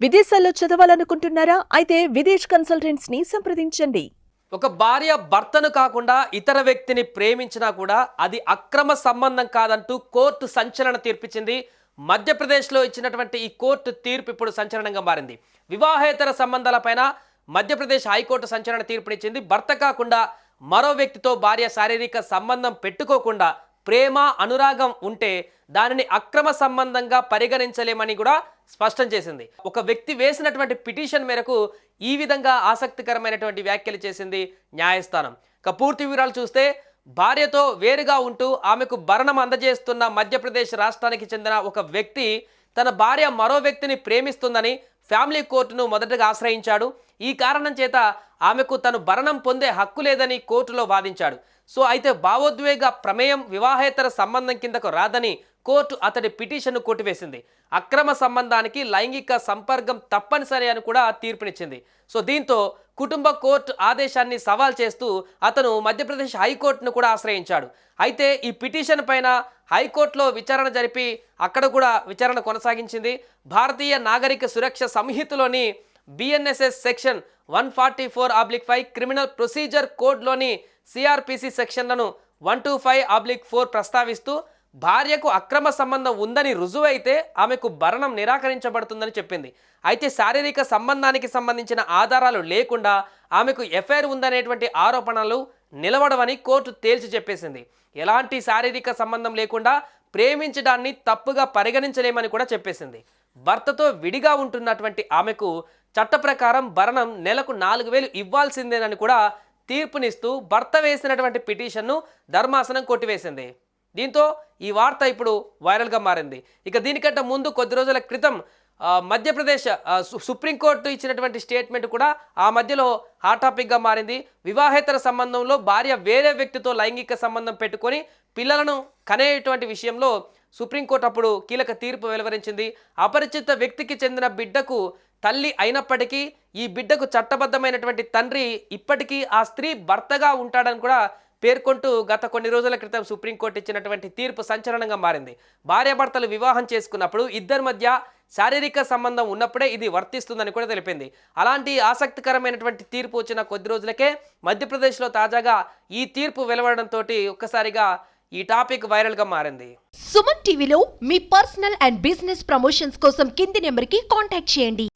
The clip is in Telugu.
విదేశాల్లో చదవాలనుకుంటున్నారా? అయితే విదేశ్ కన్సల్టెంట్స్ ని సంప్రదించండి. ఒక భార్య భర్తను కాకుండా ఇతర వ్యక్తిని ప్రేమించినా కూడా అది అక్రమ సంబంధం కాదంటూ కోర్టు సంచలన తీర్పిచ్చింది. మధ్యప్రదేశ్లో ఇచ్చినటువంటి ఈ కోర్టు తీర్పు ఇప్పుడు సంచలనంగా మారింది. వివాహేతర సంబంధాలపైన మధ్యప్రదేశ్ హైకోర్టు సంచలన తీర్పునిచ్చింది. భర్త కాకుండా మరో వ్యక్తితో భార్య శారీరక సంబంధం పెట్టుకోకుండా ప్రేమ అనురాగం ఉంటే దానిని అక్రమ సంబంధంగా పరిగణించలేమని కూడా స్పష్టం చేసింది. ఒక వ్యక్తి వేసినటువంటి పిటిషన్ మేరకు ఈ విధంగా ఆసక్తికరమైనటువంటి వ్యాఖ్యలు చేసింది న్యాయస్థానం. పూర్తి వివరాలు చూస్తే, భార్యతో వేరుగా ఉంటూ ఆమెకు భరణం అందజేస్తున్న మధ్యప్రదేశ్ రాష్ట్రానికి చెందిన ఒక వ్యక్తి తన భార్య మరో వ్యక్తిని ప్రేమిస్తుందని ఫ్యామిలీ కోర్టును మొదటగా ఆశ్రయించాడు. ఈ కారణం చేత ఆమెకు తను భరణం పొందే హక్కు లేదని కోర్టులో వాదించాడు. అయితే భావోద్వేగ ప్రమేయం వివాహేతర సంబంధం కిందకు రాదని కోర్టు అతడి పిటిషన్ను కొట్టివేసింది. అక్రమ సంబంధానికి లైంగిక సంపర్కం తప్పనిసరి అని కూడా తీర్పునిచ్చింది. దీంతో కుటుంబ కోర్టు ఆదేశాన్ని సవాల్ చేస్తూ అతను మధ్యప్రదేశ్ హైకోర్టును కూడా ఆశ్రయించాడు. అయితే ఈ పిటిషన్ పైన హైకోర్టులో విచారణ జరిపి అక్కడ కూడా విచారణ కొనసాగించింది. భారతీయ నాగరిక సురక్ష సంహితలోని BNSS సెక్షన్ 144/5 క్రిమినల్ ప్రొసీజర్ కోడ్లోని CRPC సెక్షన్లను 125/4 ప్రస్తావిస్తూ భార్యకు అక్రమ సంబంధం ఉందని రుజువైతే ఆమెకు భరణం నిరాకరించబడుతుందని చెప్పింది. అయితే శారీరక సంబంధానికి సంబంధించిన ఆధారాలు లేకుండా ఆమెకు ఎఫ్ఐఆర్ ఉందనేటువంటి ఆరోపణలు నిలవడవని కోర్టు తేల్చి చెప్పేసింది. ఎలాంటి శారీరక సంబంధం లేకుండా ప్రేమించడాన్ని తప్పుగా పరిగణించలేమని కూడా చెప్పేసింది. భర్తతో విడిగా ఉంటున్నటువంటి ఆమెకు చట్ట ప్రకారం భరణం నెలకు 4,000 ఇవ్వాల్సిందేనని కూడా తీర్పునిస్తూ భర్త వేసినటువంటి పిటిషన్ను ధర్మాసనం కొట్టివేసింది. దీంతో ఈ వార్త ఇప్పుడు వైరల్గా మారింది. దీనికంటే ముందు కొద్ది రోజుల క్రితం మధ్యప్రదేశ్ సుప్రీంకోర్టు ఇచ్చినటువంటి స్టేట్మెంట్ కూడా ఆ మధ్యలో హాట్ టాపిక్గా మారింది. వివాహేతర సంబంధంలో భార్య వేరే వ్యక్తితో లైంగిక సంబంధం పెట్టుకొని పిల్లలను కనేటువంటి విషయంలో సుప్రీంకోర్టు అప్పుడు కీలక తీర్పు వెలువరించింది. అపరిచిత వ్యక్తికి చెందిన బిడ్డకు తల్లి అయినప్పటికీ ఈ బిడ్డకు చట్టబద్ధమైనటువంటి తండ్రి ఇప్పటికీ ఆ స్త్రీ భర్తగా ఉంటాడని కూడా పేర్కొంటూ గత కొన్ని రోజుల క్రితం సుప్రీంకోర్టు ఇచ్చినటువంటి తీర్పు సంచలనంగా మారింది. భార్యాభర్తలు వివాహం చేసుకున్నప్పుడు ఇద్దరి మధ్య శారీరక సంబంధం ఉన్నప్పుడే ఇది వర్తిస్తుందని కూడా తెలిపింది. అలాంటి ఆసక్తికరమైనటువంటి తీర్పు వచ్చిన కొద్ది రోజులకే మధ్యప్రదేశ్లో తాజాగా ఈ తీర్పు వెలువడడంతో ఒక్కసారిగా ఈ టాపిక్ వైరల్గా మారింది. సుమన్ టీవీలో మీ పర్సనల్ అండ్ బిజినెస్ ప్రమోషన్స్ కోసం కింది నెంబర్కి కాంటాక్ట్ చేయండి.